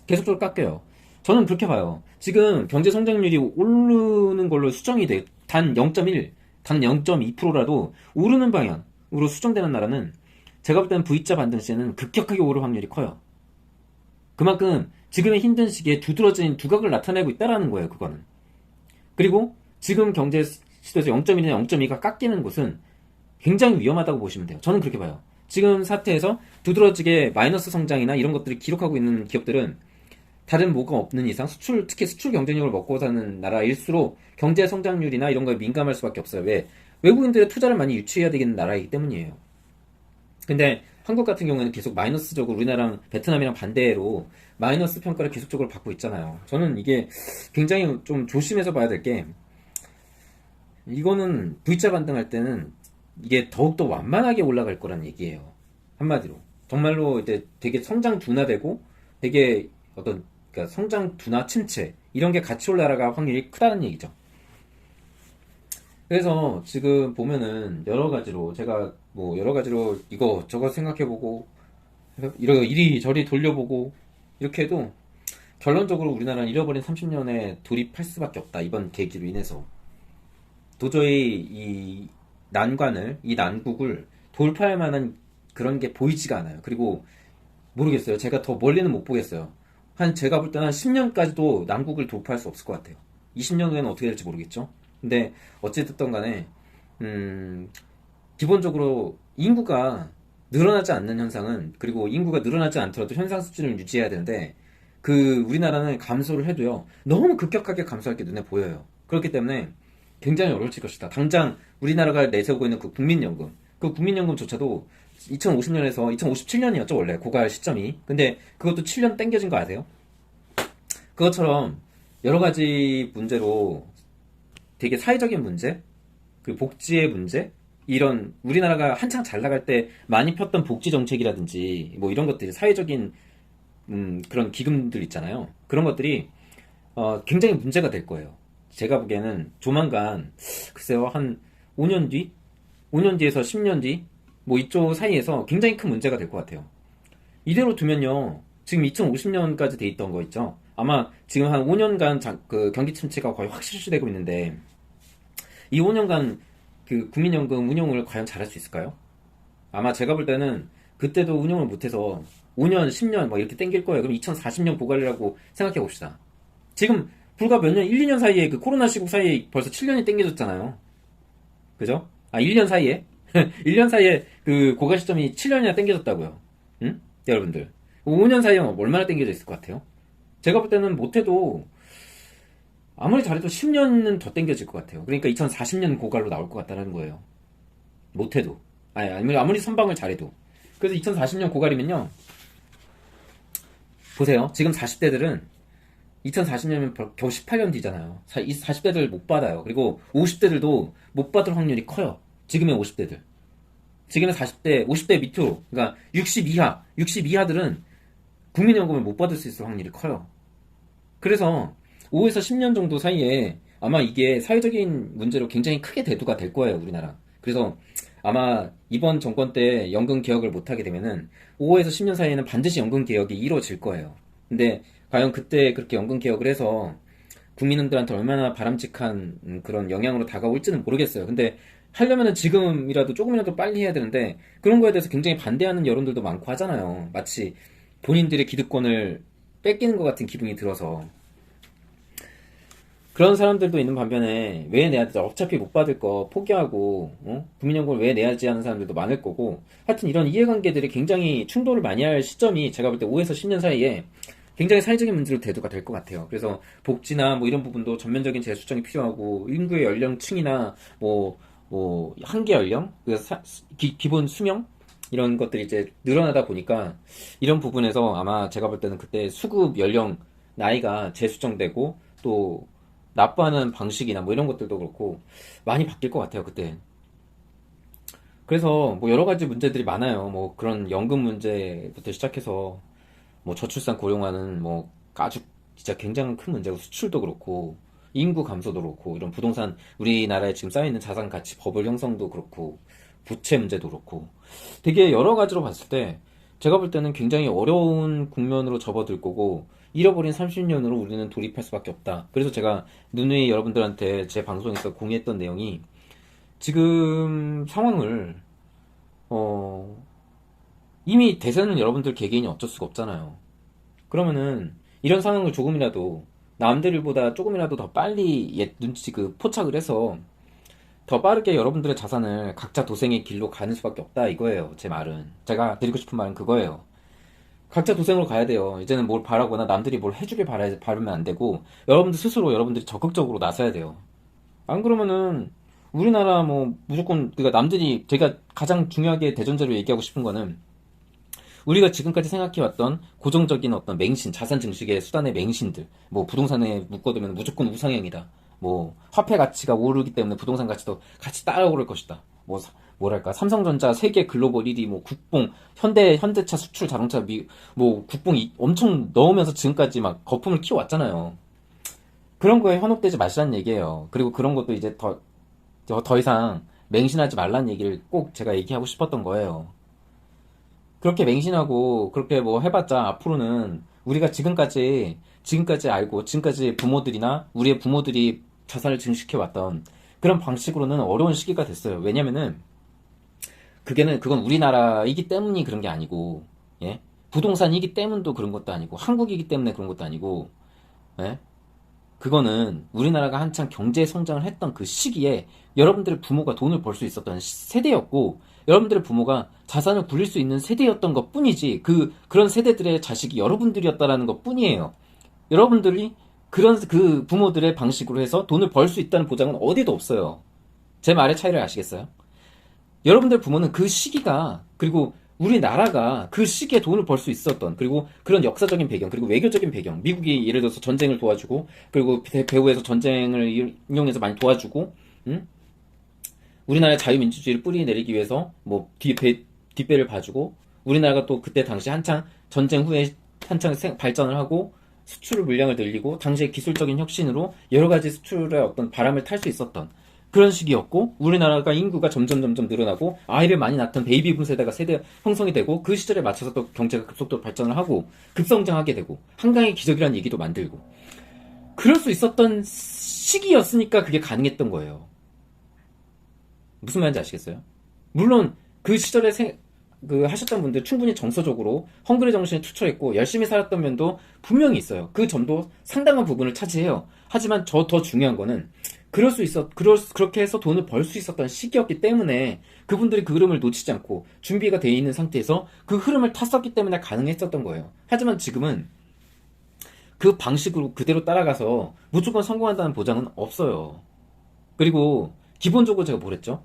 계속적으로 깎여요. 저는 그렇게 봐요. 지금 경제 성장률이 오르는 걸로 수정이 돼. 단 0.1, 단 0.2%라도 오르는 방향으로 수정되는 나라는 제가 볼 때는 V자 반등 시에는 급격하게 오를 확률이 커요. 그만큼 지금의 힘든 시기에 두드러진 두각을 나타내고 있다라는 거예요, 그거는. 그리고 지금 경제 시대에서 0.1이나 0.2가 깎이는 곳은 굉장히 위험하다고 보시면 돼요. 저는 그렇게 봐요. 지금 사태에서 두드러지게 마이너스 성장이나 이런 것들을 기록하고 있는 기업들은 다른 뭐가 없는 이상 특히 수출 경쟁력을 먹고 사는 나라일수록 경제 성장률이나 이런 거에 민감할 수밖에 없어요. 왜? 외국인들의 투자를 많이 유치해야 되는 나라이기 때문이에요. 근데 한국 같은 경우에는 계속 마이너스적으로 우리나라랑 베트남이랑 반대로 마이너스 평가를 계속적으로 받고 있잖아요. 저는 이게 굉장히 좀 조심해서 봐야 될 게 이거는 V자 반등할 때는 이게 더욱더 완만하게 올라갈 거란 얘기예요. 한마디로. 정말로 이제 되게 성장 둔화되고 되게 어떤 그러니까 성장 둔화 침체 이런 게 같이 올라갈 확률이 크다는 얘기죠. 그래서 지금 보면은 여러 가지로 제가 뭐 여러 가지로 이거 저거 생각해보고 이리저리 돌려보고 이렇게 해도 결론적으로 우리나라는 잃어버린 30년에 돌입할 수밖에 없다. 이번 계기로 인해서 도저히 이 난국을 돌파할 만한 그런 게 보이지가 않아요. 그리고 모르겠어요. 제가 더 멀리는 못 보겠어요. 제가 볼 때는 한 10년까지도 난국을 돌파할 수 없을 것 같아요. 20년 후에는 어떻게 될지 모르겠죠. 근데 어찌됐든 간에 기본적으로 인구가 늘어나지 않는 현상은 그리고 인구가 늘어나지 않더라도 현상 수준을 유지해야 되는데 우리나라는 감소를 해도요 너무 급격하게 감소할 게 눈에 보여요. 그렇기 때문에 굉장히 어려워질 것이다. 당장 우리나라가 내세우고 있는 그 국민연금조차도 2050년에서 2057년이었죠 원래 고갈 시점이. 근데 그것도 7년 땡겨진 거 아세요? 그것처럼 여러 가지 문제로 되게 사회적인 문제, 그 복지의 문제, 이런 우리나라가 한창 잘 나갈 때 많이 폈던 복지 정책이라든지 뭐 이런 것들이 사회적인 그런 기금들 있잖아요. 그런 것들이 굉장히 문제가 될 거예요. 제가 보기에는 조만간 글쎄요 한 5년 뒤, 5년 뒤에서 10년 뒤 뭐 이쪽 사이에서 굉장히 큰 문제가 될 것 같아요. 이대로 두면요 지금 2050년까지 돼 있던 거 있죠. 아마 지금 한 5년간 그 경기 침체가 거의 확실시되고 있는데 이 5년간 그 국민연금 운용을 과연 잘할 수 있을까요? 아마 제가 볼 때는 그때도 운용을 못해서 5년, 10년 막 이렇게 땡길 거예요. 그럼 2040년 고갈이라고 생각해 봅시다. 지금 불과 몇 년, 1, 2년 사이에 그 코로나 시국 사이에 벌써 7년이 땡겨졌잖아요. 그죠? 1년 사이에? 1년 사이에 그 고갈 시점이 7년이나 땡겨졌다고요. 응? 여러분들. 5년 사이에 얼마나 땡겨져 있을 것 같아요? 제가 볼 때는 못해도 아무리 잘해도 10년은 더 땡겨질 것 같아요. 그러니까 2040년 고갈로 나올 것 같다는 거예요. 못해도. 아무리 선방을 잘해도. 그래서 2040년 고갈이면요. 보세요. 지금 40대들은 2040년이면 겨우 18년 뒤잖아요. 40대들 못 받아요. 그리고 50대들도 못 받을 확률이 커요. 지금의 50대들. 지금의 40대, 50대 밑으로. 그러니까 60 이하들은 국민연금을 못 받을 수 있을 확률이 커요. 그래서 5에서 10년 정도 사이에 아마 이게 사회적인 문제로 굉장히 크게 대두가 될 거예요, 우리나라. 그래서 아마 이번 정권 때 연금 개혁을 못하게 되면은 5에서 10년 사이에는 반드시 연금 개혁이 이루어질 거예요. 근데 과연 그때 그렇게 연금 개혁을 해서 국민들한테 얼마나 바람직한 그런 영향으로 다가올지는 모르겠어요. 근데 하려면은 지금이라도 조금이라도 빨리 해야 되는데 그런 거에 대해서 굉장히 반대하는 여론들도 많고 하잖아요. 마치 본인들의 기득권을 뺏기는 것 같은 기분이 들어서. 그런 사람들도 있는 반면에 왜 내야 돼? 어차피 못 받을 거 포기하고 국민연금을 왜 내야지 하는 사람들도 많을 거고 하여튼 이런 이해관계들이 굉장히 충돌을 많이 할 시점이 제가 볼 때 5에서 10년 사이에 굉장히 사회적인 문제로 대두가 될 것 같아요. 그래서 복지나 뭐 이런 부분도 전면적인 재수정이 필요하고 인구의 연령층이나 뭐 한계 연령, 기본 수명 이런 것들이 이제 늘어나다 보니까 이런 부분에서 아마 제가 볼 때는 그때 수급 연령 나이가 재수정되고 또 납부하는 방식이나 뭐 이런 것들도 그렇고 많이 바뀔 것 같아요, 그때. 그래서 뭐 여러 가지 문제들이 많아요. 뭐 그런 연금 문제부터 시작해서 뭐 저출산 고령화는 뭐 아주 진짜 굉장히 큰 문제고 수출도 그렇고 인구 감소도 그렇고 이런 부동산 우리나라에 지금 쌓여있는 자산 가치 버블 형성도 그렇고 부채 문제도 그렇고 되게 여러 가지로 봤을 때 제가 볼 때는 굉장히 어려운 국면으로 접어들 거고 잃어버린 30년으로 우리는 돌입할 수밖에 없다. 그래서 제가 누누이 여러분들한테 제 방송에서 공유했던 내용이 지금 상황을 어 이미 대세는 여러분들 개개인이 어쩔 수가 없잖아요. 그러면은 이런 상황을 조금이라도 남들보다 조금이라도 더 빨리 눈치 포착을 해서 더 빠르게 여러분들의 자산을 각자 도생의 길로 가는 수밖에 없다 이거예요. 제 말은 제가 드리고 싶은 말은 그거예요. 각자 도생으로 가야 돼요. 이제는 뭘 바라거나 남들이 뭘 해주길 바르면 안 되고 여러분들 스스로 여러분들이 적극적으로 나서야 돼요. 안 그러면은 우리나라 뭐 무조건 그러니까 남들이 제가 가장 중요하게 대전제로 얘기하고 싶은 거는 우리가 지금까지 생각해왔던 고정적인 어떤 맹신, 자산 증식의 수단의 맹신들, 뭐 부동산에 묶어두면 무조건 우상향이다. 뭐 화폐 가치가 오르기 때문에 부동산 가치도 같이 따라오를 것이다. 뭐 뭐랄까 삼성전자 세계 글로벌 1위, 뭐 국뽕, 현대차 수출 자동차 뭐 국뽕 엄청 넣으면서 지금까지 막 거품을 키워왔잖아요. 그런 거에 현혹되지 마시라는 얘기예요. 그리고 그런 것도 이제 더 이상 맹신하지 말라는 얘기를 꼭 제가 얘기하고 싶었던 거예요. 그렇게 맹신하고 그렇게 뭐 해봤자 앞으로는 우리가 지금까지 알고 지금까지 부모들이나 우리의 부모들이 자산을 증식해왔던 그런 방식으로는 어려운 시기가 됐어요. 왜냐면은 그건 우리나라이기 때문이 그런 게 아니고, 예? 부동산이기 때문도 그런 것도 아니고, 한국이기 때문에 그런 것도 아니고, 예? 그거는 우리나라가 한창 경제 성장을 했던 그 시기에 여러분들의 부모가 돈을 벌 수 있었던 세대였고, 여러분들의 부모가 자산을 굴릴 수 있는 세대였던 것 뿐이지, 그런 세대들의 자식이 여러분들이었다라는 것 뿐이에요. 여러분들이 그 부모들의 방식으로 해서 돈을 벌 수 있다는 보장은 어디도 없어요. 제 말의 차이를 아시겠어요? 여러분들 부모는 그 시기가, 그리고 우리나라가 그 시기에 돈을 벌 수 있었던, 그리고 그런 역사적인 배경, 그리고 외교적인 배경, 미국이 예를 들어서 전쟁을 도와주고, 그리고 배후에서 전쟁을 이용해서 많이 도와주고, 응? 우리나라의 자유민주주의를 뿌리 내리기 위해서 뭐 뒷배를 봐주고, 우리나라가 또 그때 당시 한창 전쟁 후에 한창 발전을 하고 수출을 물량을 늘리고 당시의 기술적인 혁신으로 여러 가지 수출의 어떤 바람을 탈 수 있었던 그런 시기였고, 우리나라가 인구가 점점 늘어나고 아이를 많이 낳던 베이비붐 세대 형성이 되고, 그 시절에 맞춰서 또 경제가 급속도로 발전을 하고 급성장하게 되고 한강의 기적이라는 얘기도 만들고 그럴 수 있었던 시기였으니까 그게 가능했던 거예요. 무슨 말인지 아시겠어요? 물론 그 시절에 하셨던 분들 충분히 정서적으로 헝그리 정신에 투철했고 열심히 살았던 면도 분명히 있어요. 그 점도 상당한 부분을 차지해요. 하지만 더 중요한 거는 그렇게 해서 돈을 벌 수 있었던 시기였기 때문에 그분들이 그 흐름을 놓치지 않고 준비가 돼 있는 상태에서 그 흐름을 탔었기 때문에 가능했었던 거예요. 하지만 지금은 그 방식으로 그대로 따라가서 무조건 성공한다는 보장은 없어요. 그리고 기본적으로 제가 뭐랬죠?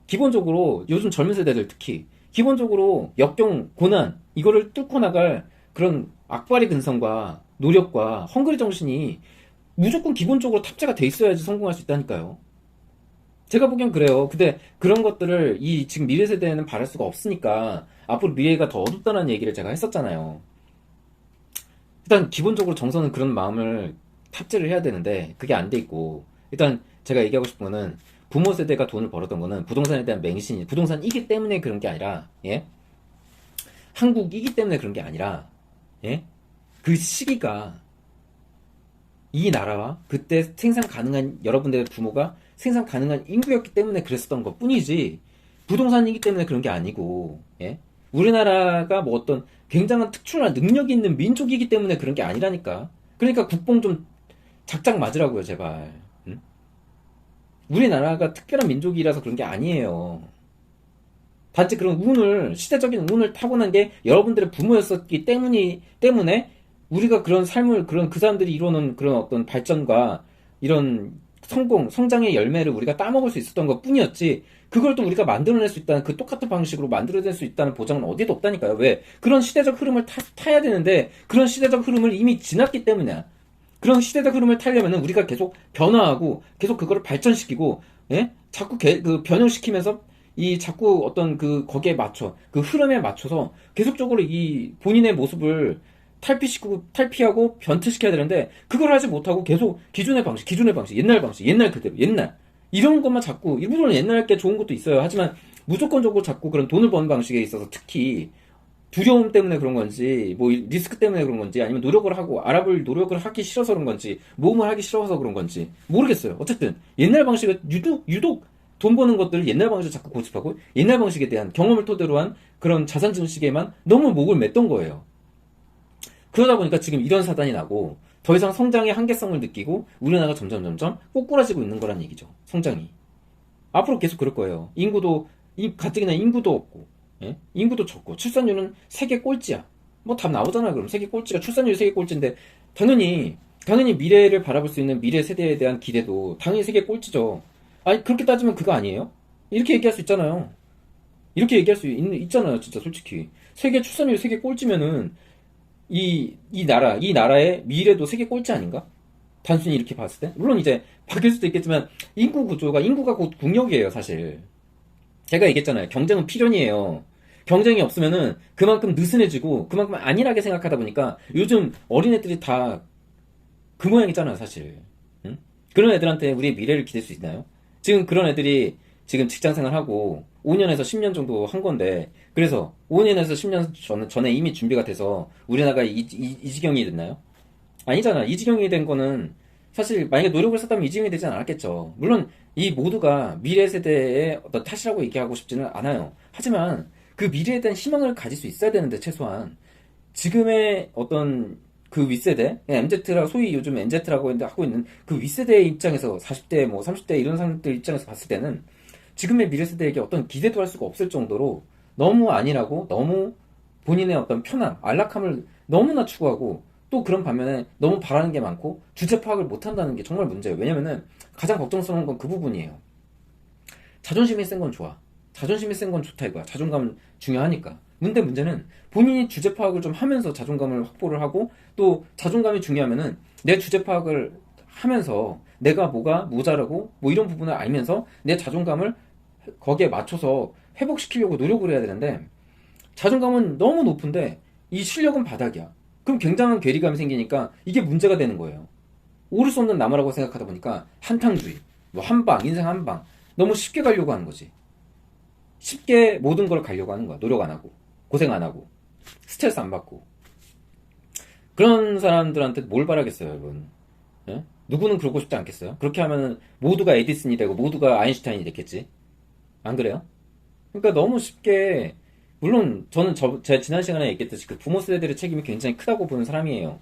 기본적으로 요즘 젊은 세대들 특히 기본적으로 역경, 고난 이거를 뚫고 나갈 그런 악바리 근성과 노력과 헝그리 정신이 무조건 기본적으로 탑재가 돼 있어야지 성공할 수 있다니까요. 제가 보기엔 그래요. 근데 그런 것들을 지금 미래 세대에는 바랄 수가 없으니까 앞으로 미래가 더 어둡다는 얘기를 제가 했었잖아요. 일단 기본적으로 정서는 그런 마음을 탑재를 해야 되는데 그게 안 돼 있고, 일단 제가 얘기하고 싶은 거는 부모 세대가 돈을 벌었던 거는 부동산에 대한 맹신이 부동산이기 때문에 그런 게 아니라, 예? 한국이기 때문에 그런 게 아니라, 예? 그 시기가 이 나라와 그때 생산 가능한 여러분들의 부모가 생산 가능한 인구였기 때문에 그랬었던 것 뿐이지 부동산이기 때문에 그런 게 아니고, 예? 우리나라가 뭐 어떤 굉장한 특출난 능력이 있는 민족이기 때문에 그런 게 아니라니까. 그러니까 국뽕 좀 작작 맞으라고요, 제발. 응? 우리나라가 특별한 민족이라서 그런 게 아니에요. 단지 그런 시대적인 운을 타고난 게 여러분들의 부모였었기 때문에 우리가 그런 삶을, 그런 그 사람들이 이루어놓은 그런 어떤 발전과 이런 성장의 열매를 우리가 따먹을 수 있었던 것 뿐이었지, 그걸 또 우리가 만들어낼 수 있다는, 그 똑같은 방식으로 만들어낼 수 있다는 보장은 어디도 없다니까요. 왜? 그런 시대적 흐름을 타야 되는데, 그런 시대적 흐름을 이미 지났기 때문이야. 그런 시대적 흐름을 타려면 우리가 계속 변화하고, 계속 그거를 발전시키고, 예? 자꾸 그 변형시키면서 이 자꾸 어떤 거기에 맞춰, 그 흐름에 맞춰서 계속적으로 이 본인의 모습을 탈피하고 변태시켜야 되는데, 그걸 하지 못하고 계속 기존의 방식, 옛날 방식, 옛날 그대로, 옛날. 이런 것만 자꾸, 물론 옛날 게 좋은 것도 있어요. 하지만 무조건적으로 자꾸 그런 돈을 버는 방식에 있어서 특히 두려움 때문에 그런 건지, 뭐 리스크 때문에 그런 건지, 아니면 알아볼 노력을 하기 싫어서 그런 건지, 모험을 하기 싫어서 그런 건지 모르겠어요. 어쨌든 옛날 방식을 유독 돈 버는 것들을 옛날 방식을 자꾸 고집하고, 옛날 방식에 대한 경험을 토대로 한 그런 자산 증식에만 너무 목을 맸던 거예요. 그러다 보니까 지금 이런 사단이 나고, 더 이상 성장의 한계성을 느끼고 우리나라가 점점 꼬꾸라지고 있는 거란 얘기죠. 성장이 앞으로 계속 그럴 거예요. 가뜩이나 인구도 없고, 예? 인구도 적고, 출산율은 세계 꼴찌야. 뭐 답 나오잖아. 그럼 세계 꼴찌가, 출산율이 세계 꼴찌인데, 당연히 미래를 바라볼 수 있는 미래 세대에 대한 기대도 당연히 세계 꼴찌죠. 아니, 그렇게 따지면 그거 아니에요? 이렇게 얘기할 수 있잖아요. 이렇게 얘기할 수 있잖아요, 진짜 솔직히. 세계 출산율이 세계 꼴찌면은 이 나라의 미래도 세계 꼴찌 아닌가? 단순히 이렇게 봤을 때? 물론 이제 바뀔 수도 있겠지만, 인구가 곧 국력이에요, 사실. 제가 얘기했잖아요. 경쟁은 필연이에요. 경쟁이 없으면은 그만큼 느슨해지고, 그만큼 안일하게 생각하다 보니까 요즘 어린애들이 다 그 모양이잖아요, 사실. 응? 그런 애들한테 우리의 미래를 기댈 수 있나요? 지금 그런 애들이 지금 직장 생활하고 5년에서 10년 정도 한 건데, 그래서 5년에서 10년 전에 이미 준비가 돼서 우리나라가 이 지경이 됐나요? 아니잖아. 이 지경이 된 거는 사실 만약에 노력을 썼다면 이 지경이 되지 않았겠죠. 물론 이 모두가 미래 세대의 어떤 탓이라고 얘기하고 싶지는 않아요. 하지만 그 미래에 대한 희망을 가질 수 있어야 되는데, 최소한 지금의 어떤 그 윗세대, MZ라 소위 요즘 MZ라고 하고 있는 그 윗세대의 입장에서, 40대 뭐 30대 이런 사람들 입장에서 봤을 때는 지금의 미래 세대에게 어떤 기대도 할 수가 없을 정도로 너무 안일하고, 너무 본인의 어떤 편함, 안락함을 너무나 추구하고, 또 그런 반면에 너무 바라는 게 많고 주체 파악을 못한다는 게 정말 문제예요. 왜냐면은 가장 걱정스러운 건 그 부분이에요. 자존심이 센 건 좋아. 자존심이 센 건 좋다 이거야. 자존감은 중요하니까. 근데 문제는 본인이 주제 파악을 좀 하면서 자존감을 확보를 하고, 또 자존감이 중요하면은 내 주제 파악을 하면서 내가 뭐가 모자라고 뭐 이런 부분을 알면서 내 자존감을 거기에 맞춰서 회복시키려고 노력을 해야 되는데, 자존감은 너무 높은데 이 실력은 바닥이야. 그럼 굉장한 괴리감이 생기니까 이게 문제가 되는 거예요. 오를 수 없는 나무라고 생각하다 보니까 한탕주의, 뭐 한방, 인생 한방, 너무 쉽게 가려고 하는 거지. 쉽게 모든 걸 가려고 하는 거야. 노력 안 하고, 고생 안 하고, 스트레스 안 받고. 그런 사람들한테 뭘 바라겠어요, 여러분? 예? 누구는 그러고 싶지 않겠어요? 그렇게 하면은 모두가 에디슨이 되고 모두가 아인슈타인이 됐겠지? 안 그래요? 그러니까 너무 쉽게, 물론 저는 제 지난 시간에 얘기했듯이 그 부모 세대들의 책임이 굉장히 크다고 보는 사람이에요.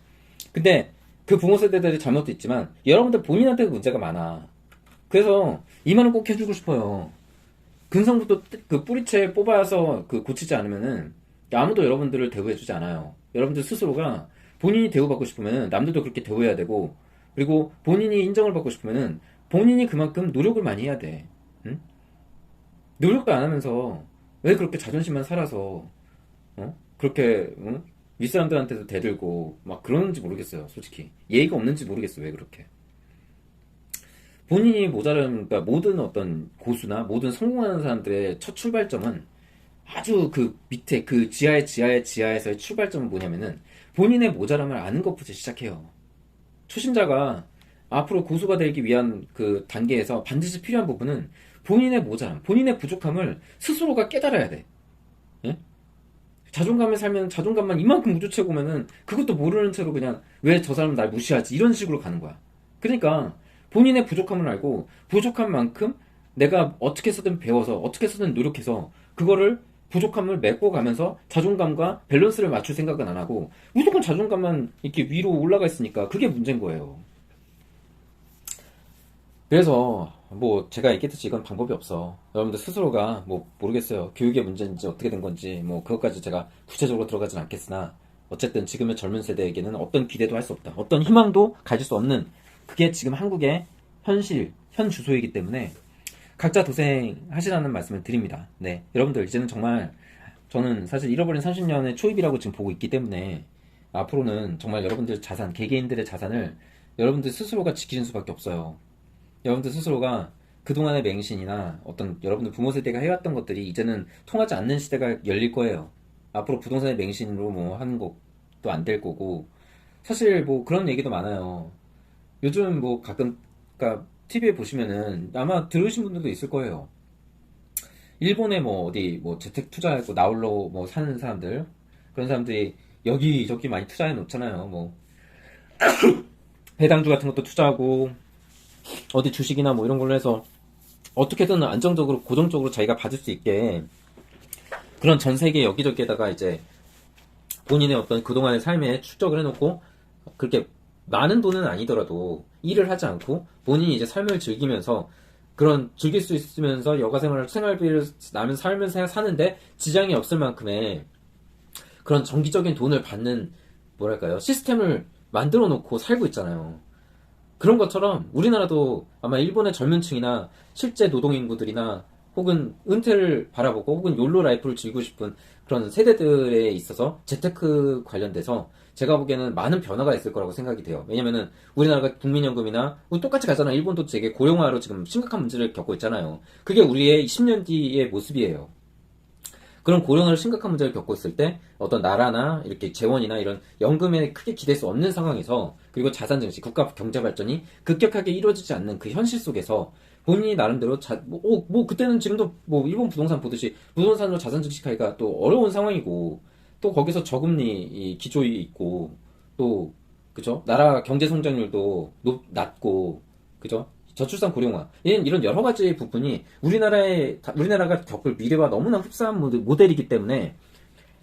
근데 그 부모 세대들의 잘못도 있지만 여러분들 본인한테도 문제가 많아. 그래서 이 말은 꼭 해주고 싶어요. 근성부터 그 뿌리채 뽑아서 고치지 않으면은 아무도 여러분들을 대우해주지 않아요. 여러분들 스스로가 본인이 대우받고 싶으면 남들도 그렇게 대우해야 되고, 그리고 본인이 인정을 받고 싶으면은 본인이 그만큼 노력을 많이 해야 돼. 응? 노력을 안 하면서 왜 그렇게 자존심만 살아서 그렇게 윗사람들한테도 대들고 막 그러는지 모르겠어요. 솔직히 예의가 없는지 모르겠어. 왜 그렇게 본인이 모자란, 그러니까 모든 어떤 고수나 모든 성공하는 사람들의 첫 출발점은 아주 그 밑에 그 지하에서의 출발점은 뭐냐면은 본인의 모자람을 아는 것부터 시작해요. 초심자가 앞으로 고수가 되기 위한 그 단계에서 반드시 필요한 부분은 본인의 모자람, 본인의 부족함을 스스로가 깨달아야 돼. 예? 자존감에 살면 자존감만 이만큼 우주채고면은 그것도 모르는 채로 그냥 왜 저 사람은 날 무시하지 이런 식으로 가는 거야. 그러니까 본인의 부족함을 알고, 부족한 만큼 내가 어떻게 해서든 배워서, 어떻게 해서든 노력해서 그거를, 부족함을 메꿔가면서 자존감과 밸런스를 맞출 생각은 안 하고 무조건 자존감만 이렇게 위로 올라가 있으니까 그게 문제인 거예요. 그래서 뭐 제가 얘기했듯이 이건 방법이 없어. 여러분들 스스로가 뭐 모르겠어요. 교육의 문제인지 어떻게 된 건지 뭐 그것까지 제가 구체적으로 들어가진 않겠으나 어쨌든 지금의 젊은 세대에게는 어떤 기대도 할 수 없다. 어떤 희망도 가질 수 없는 그게 지금 한국의 현실, 현 주소이기 때문에 각자 도생하시라는 말씀을 드립니다. 네. 여러분들 이제는 정말 저는 사실 잃어버린 30년의 초입이라고 지금 보고 있기 때문에 앞으로는 정말 여러분들 자산, 개개인들의 자산을 여러분들 스스로가 지키는 수밖에 없어요. 여러분들 스스로가 그동안의 맹신이나 어떤 여러분들 부모 세대가 해왔던 것들이 이제는 통하지 않는 시대가 열릴 거예요. 앞으로 부동산의 맹신으로 뭐 하는 것도 안 될 거고 사실 뭐 그런 얘기도 많아요. 요즘 뭐 가끔 그러니까 TV에 보시면은 아마 들으신 분들도 있을 거예요. 일본에 뭐 어디 뭐 재택 투자하고 나홀로 뭐 사는 사람들 그런 사람들이 여기저기 많이 투자해 놓잖아요. 뭐 배당주 같은 것도 투자하고 어디 주식이나 뭐 이런 걸로 해서 어떻게든 안정적으로 고정적으로 자기가 받을 수 있게 그런 전 세계 여기저기에다가 이제 본인의 어떤 그동안의 삶에 축적을 해놓고 그렇게 많은 돈은 아니더라도 일을 하지 않고 본인이 이제 삶을 즐기면서 그런 즐길 수 있으면서 여가 생활을 생활비를 나면 삶을 사는데 지장이 없을 만큼의 그런 정기적인 돈을 받는 뭐랄까요 시스템을 만들어 놓고 살고 있잖아요. 그런 것처럼 우리나라도 아마 일본의 젊은 층이나 실제 노동인구들이나 혹은 은퇴를 바라보고 혹은 욜로 라이프를 즐기고 싶은 그런 세대들에 있어서 재테크 관련돼서 제가 보기에는 많은 변화가 있을 거라고 생각이 돼요. 왜냐면은 우리나라가 국민연금이나 똑같이 가잖아. 일본도 되게 고령화로 지금 심각한 문제를 겪고 있잖아요. 그게 우리의 10년 뒤의 모습이에요. 그런 고령화로 심각한 문제를 겪고 있을 때 어떤 나라나 이렇게 재원이나 이런 연금에 크게 기댈 수 없는 상황에서 그리고 자산 증시, 국가 경제 발전이 급격하게 이루어지지 않는 그 현실 속에서 본인이 나름대로 뭐 그때는 지금도 뭐 일본 부동산 보듯이 부동산으로 자산 증식하기가 또 어려운 상황이고 또 거기서 저금리 기조이 있고 또 그죠? 나라 경제 성장률도 낮고 그죠? 저출산 고령화 이런 여러 가지 부분이 우리나라가 겪을 미래와 너무나 흡사한 모델이기 때문에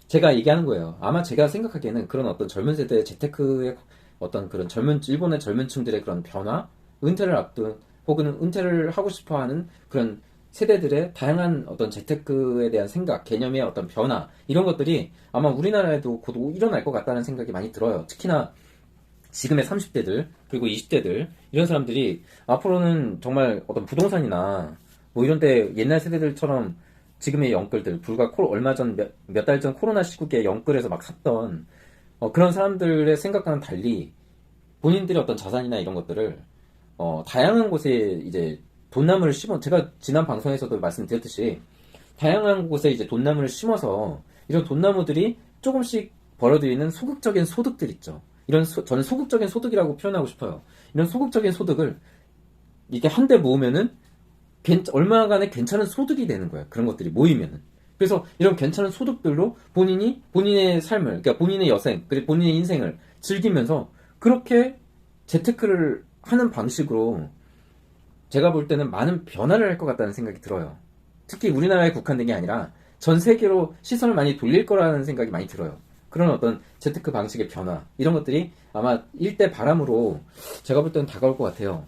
제가 얘기하는 거예요. 아마 제가 생각하기에는 그런 어떤 젊은 세대의 재테크의 어떤 그런 일본의 젊은 층들의 그런 변화, 은퇴를 앞둔 혹은 은퇴를 하고 싶어하는 그런 세대들의 다양한 어떤 재테크에 대한 생각, 개념의 어떤 변화 이런 것들이 아마 우리나라에도 곧 일어날 것 같다는 생각이 많이 들어요. 특히나 지금의 30대들 그리고 20대들 이런 사람들이 앞으로는 정말 어떤 부동산이나 뭐 이런 데 옛날 세대들처럼 지금의 영끌들 불과 얼마 전 몇 달 전 코로나 시국에 영끌에서 막 샀던 그런 사람들의 생각과는 달리 본인들의 어떤 자산이나 이런 것들을 다양한 곳에 이제 돈나무를 심어 제가 지난 방송에서도 말씀드렸듯이 다양한 곳에 이제 돈나무를 심어서 이런 돈나무들이 조금씩 벌어들이는 소극적인 소득들 있죠. 저는 소극적인 소득이라고 표현하고 싶어요. 이런 소극적인 소득을 이게 한데 모으면은 얼마간의 괜찮은 소득이 되는 거예요. 그런 것들이 모이면은. 그래서 이런 괜찮은 소득들로 본인의 삶을, 그러니까 본인의 여생, 그리고 본인의 인생을 즐기면서 그렇게 재테크를 하는 방식으로 제가 볼 때는 많은 변화를 할 것 같다는 생각이 들어요. 특히 우리나라에 국한된 게 아니라 전 세계로 시선을 많이 돌릴 거라는 생각이 많이 들어요. 그런 어떤 재테크 방식의 변화 이런 것들이 아마 일대 바람으로 제가 볼 때는 다가올 것 같아요.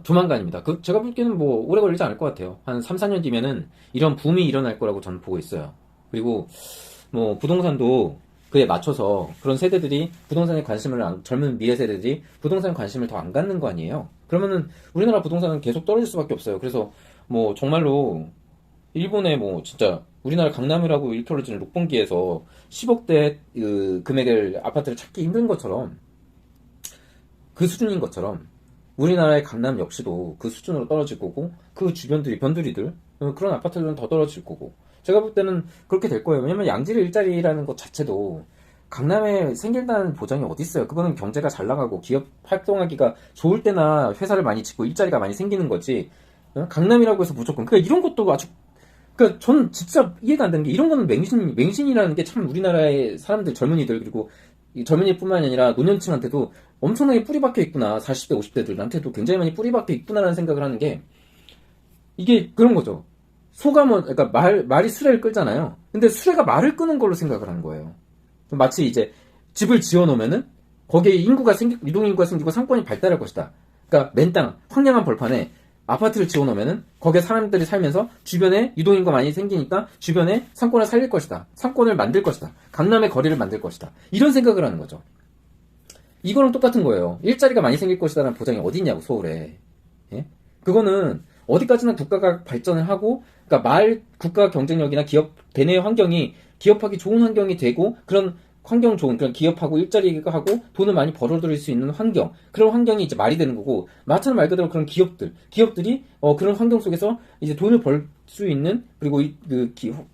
조만간입니다. 제가 볼 때는 뭐 오래 걸리지 않을 것 같아요. 한 3, 4년 뒤면은 이런 붐이 일어날 거라고 저는 보고 있어요. 그리고 뭐 부동산도 그에 맞춰서 그런 세대들이 부동산에 젊은 미래 세대들이 부동산에 관심을 더 안 갖는 거 아니에요. 그러면은 우리나라 부동산은 계속 떨어질 수밖에 없어요. 그래서 뭐 정말로 일본의 뭐 진짜 우리나라 강남이라고 일컬어지는六本木에서 10억대 그 금액을 아파트를 찾기 힘든 것처럼 그 수준인 것처럼 우리나라의 강남 역시도 그 수준으로 떨어질 거고 그 주변들이 변두리들 그런 아파트들은 더 떨어질 거고 제가 볼 때는 그렇게 될 거예요. 왜냐면 양질 일자리라는 것 자체도 강남에 생긴다는 보장이 어디 있어요. 그거는 경제가 잘 나가고 기업 활동하기가 좋을 때나 회사를 많이 짓고 일자리가 많이 생기는 거지. 강남이라고 해서 무조건 그러니까 이런 것도 아주 그러니까 전 진짜 이해가 안 되는 게 이런 거는 맹신이라는 게 참 우리나라의 사람들 젊은이들 그리고 젊은이뿐만이 아니라 노년층한테도 엄청나게 뿌리 박혀 있구나. 40대 50대들한테도 굉장히 많이 뿌리 박혀 있구나라는 생각을 하는 게 이게 그런 거죠. 그러니까 말이 수레를 끌잖아요. 근데 수레가 말을 끄는 걸로 생각을 하는 거예요. 마치 이제 집을 지어 놓으면은 거기에 유동인구가 생기고 상권이 발달할 것이다. 그러니까 맨 땅, 황량한 벌판에 아파트를 지어놓으면은 거기에 사람들이 살면서 주변에 유동인구가 많이 생기니까 주변에 상권을 살릴 것이다. 상권을 만들 것이다. 강남의 거리를 만들 것이다. 이런 생각을 하는 거죠. 이거랑 똑같은 거예요. 일자리가 많이 생길 것이다라는 보장이 어디 있냐고, 서울에. 예? 그거는 어디까지나 국가가 발전을 하고, 그러니까 국가 경쟁력이나 기업 대내 환경이 기업하기 좋은 환경이 되고, 그런 환경 좋은, 그런 기업하고 일자리가 하고 돈을 많이 벌어들일 수 있는 환경, 그런 환경이 이제 말이 되는 거고, 마찬가지로 말 그대로 그런 기업들이 그런 환경 속에서 이제 돈을 벌 수 있는, 그리고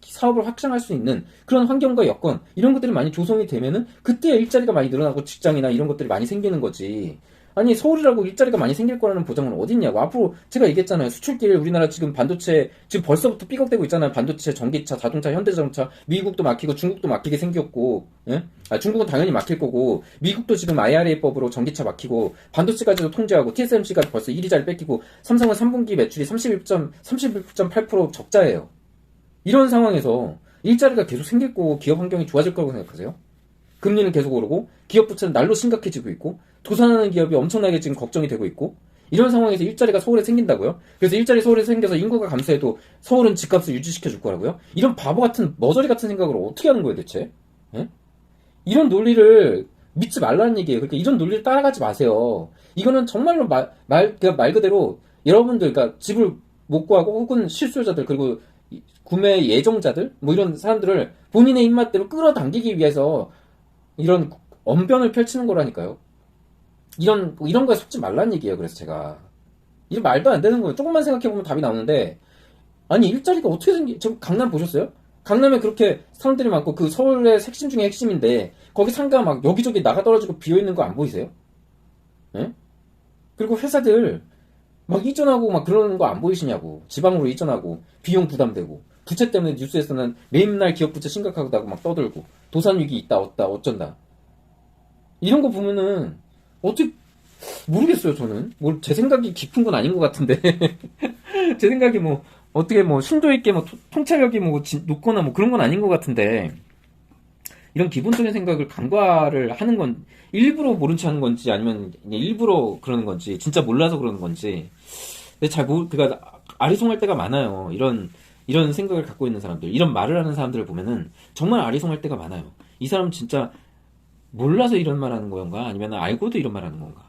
사업을 확장할 수 있는 그런 환경과 여건, 이런 것들이 많이 조성이 되면은 그때 일자리가 많이 늘어나고 직장이나 이런 것들이 많이 생기는 거지. 아니, 서울이라고 일자리가 많이 생길 거라는 보장은 어딨냐고. 앞으로 제가 얘기했잖아요. 수출길, 우리나라 지금 반도체 지금 벌써부터 삐걱대고 있잖아요. 반도체, 전기차, 자동차, 현대자동차, 미국도 막히고 중국도 막히게 생겼고, 예? 중국은 당연히 막힐 거고, 미국도 지금 IRA법으로 전기차 막히고, 반도체까지도 통제하고, TSMC가 벌써 1위 자리 뺏기고, 삼성은 3분기 매출이 31.8% 적자예요. 이런 상황에서 일자리가 계속 생길 거고 기업 환경이 좋아질 거라고 생각하세요? 금리는 계속 오르고 기업 부채는 날로 심각해지고 있고 도산하는 기업이 엄청나게 지금 걱정이 되고 있고, 이런 상황에서 일자리가 서울에 생긴다고요? 그래서 일자리 서울에 생겨서 인구가 감소해도 서울은 집값을 유지시켜 줄 거라고요? 이런 바보 같은 머저리 같은 생각을 어떻게 하는 거예요, 대체? 예? 이런 논리를 믿지 말라는 얘기예요. 그러니까 이런 논리를 따라가지 마세요. 이거는 정말로 말 그대로 여러분들, 그러니까 집을 못 구하고 혹은 실수요자들, 그리고 구매 예정자들, 뭐 이런 사람들을 본인의 입맛대로 끌어당기기 위해서 이런 언변을 펼치는 거라니까요. 이런 거에 속지 말라는 얘기예요. 그래서 제가 이런 말도 안 되는 거예요. 조금만 생각해보면 답이 나오는데, 아니, 일자리가 어떻게 저 강남 보셨어요? 강남에 그렇게 사람들이 많고 그 서울의 핵심 중에 핵심인데 거기 상가 막 여기저기 나가 떨어지고 비어있는 거 안 보이세요? 예? 그리고 회사들 막 이전하고 막 그러는 거 안 보이시냐고. 지방으로 이전하고 비용 부담되고 부채 때문에 뉴스에서는 맨날 기업 부채 심각하다고 막 떠들고 도산 위기 있다 없다 어쩐다, 이런 거 보면은 어떻게 모르겠어요. 저는 뭐 제 생각이 깊은 건 아닌 것 같은데 제 생각이 뭐 어떻게 뭐 심도 있게 뭐 통찰력이 뭐 높거나 뭐 그런 건 아닌 것 같은데, 이런 기본적인 생각을 간과를 하는 건 일부러 모른 체 하는 건지 아니면 그냥 일부러 그러는 건지 진짜 몰라서 그러는 건지, 근데 그러니까 아리송할 때가 많아요. 이런 생각을 갖고 있는 사람들, 이런 말을 하는 사람들을 보면은 정말 아리송할 때가 많아요. 이 사람은 진짜 몰라서 이런 말 하는 건가? 아니면 알고도 이런 말 하는 건가?